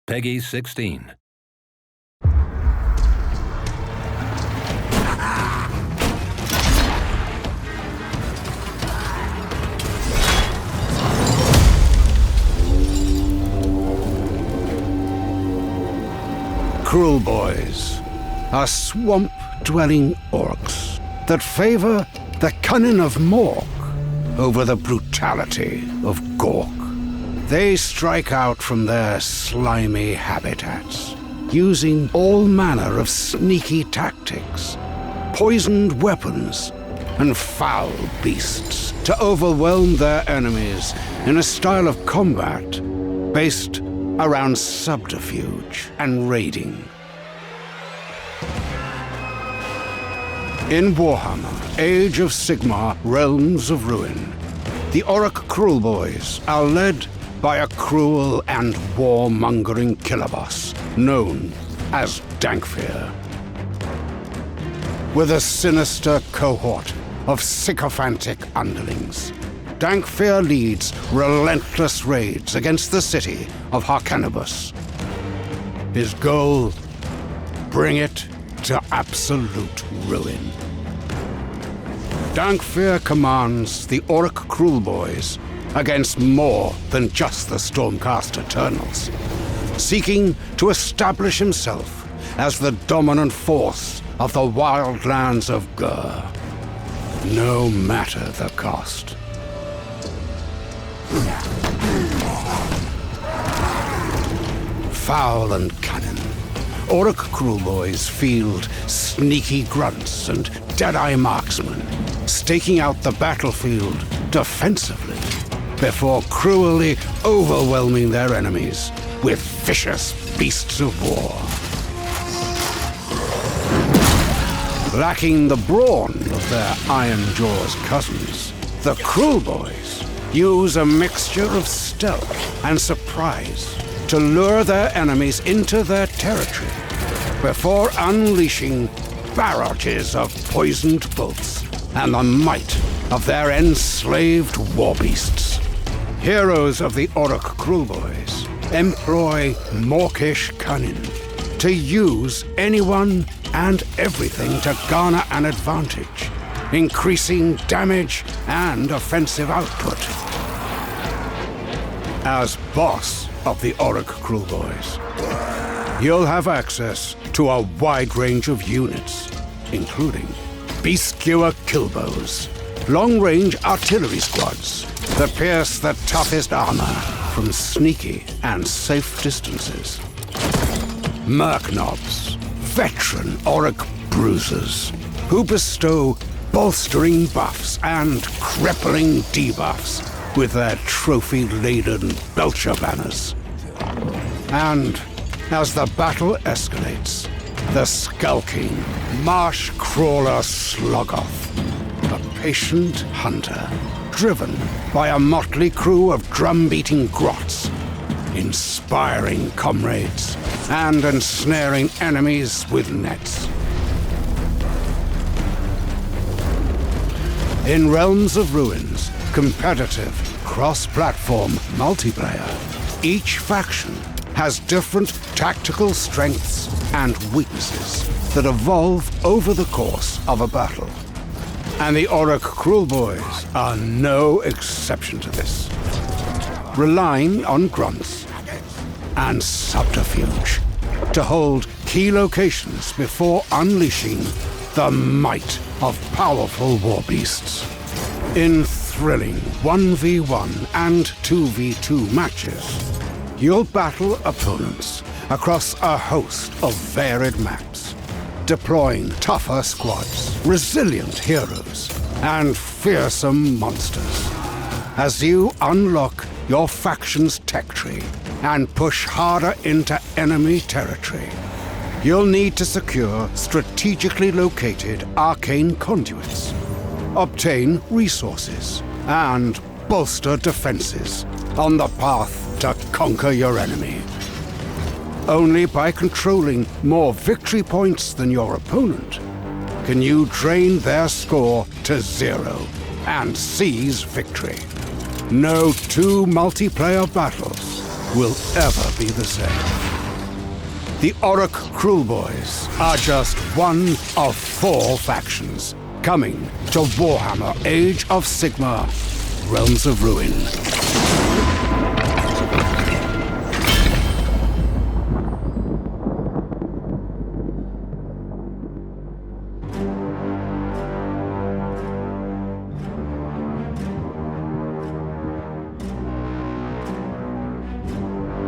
Peggy 16. Kruleboyz are swamp-dwelling orcs that favor the cunning of Mork over the brutality of Gork. They strike out from their slimy habitats, using all manner of sneaky tactics, poisoned weapons, and foul beasts to overwhelm their enemies in a style of combat based around subterfuge and raiding. In Warhammer, Age of Sigmar, Realms of Ruin, the Orruk Kruleboyz are led by a cruel and warmongering killer boss known as Dankfear. With a sinister cohort of sycophantic underlings, Dankfear leads relentless raids against the city of Harcanibus. His goal? Bring it to absolute ruin. Dankfear commands the Orruk Kruleboyz against more than just the Stormcast Eternals, seeking to establish himself as the dominant force of the wildlands of Gur, no matter the cost. Foul and cunning, Orruk Kruleboyz field sneaky grunts and dead-eye marksmen, staking out the battlefield defensively before cruelly overwhelming their enemies with vicious beasts of war. Lacking the brawn of their Iron Jaws cousins, the Kruleboyz use a mixture of stealth and surprise to lure their enemies into their territory before unleashing barrages of poisoned bolts and the might of their enslaved warbeasts. Heroes of the Orruk Kruleboyz employ mawkish cunning to use anyone and everything to garner an advantage, increasing damage and offensive output. As boss of the Orruk Kruleboyz, you'll have access to a wide range of units, including beast-skewer killbows, long-range artillery squads that pierce the toughest armor from sneaky and safe distances, merknobs, veteran Orruk bruisers, who bestow bolstering buffs and crippling debuffs with their trophy-laden belcher banners. And as the battle escalates, the skulking marsh crawler Sloggoth, a patient hunter driven by a motley crew of drum-beating grots, inspiring comrades and ensnaring enemies with nets. In Realms of Ruin's competitive, cross-platform multiplayer, each faction has different tactical strengths and weaknesses that evolve over the course of a battle. And the Orruk Kruleboyz are no exception to this, relying on grunts and subterfuge to hold key locations before unleashing the might of powerful warbeasts. In thrilling 1v1 and 2v2 matches, you'll battle opponents across a host of varied maps, deploying tougher squads, resilient heroes, and fearsome monsters. As you unlock your faction's tech tree and push harder into enemy territory, you'll need to secure strategically located arcane conduits, obtain resources, and bolster defenses on the path to conquer your enemy. Only by controlling more victory points than your opponent can you drain their score to 0 and seize victory. No two multiplayer battles will ever be the same. The Orruk Kruleboyz are just one of 4 factions coming to Warhammer Age of Sigmar, Realms of Ruin.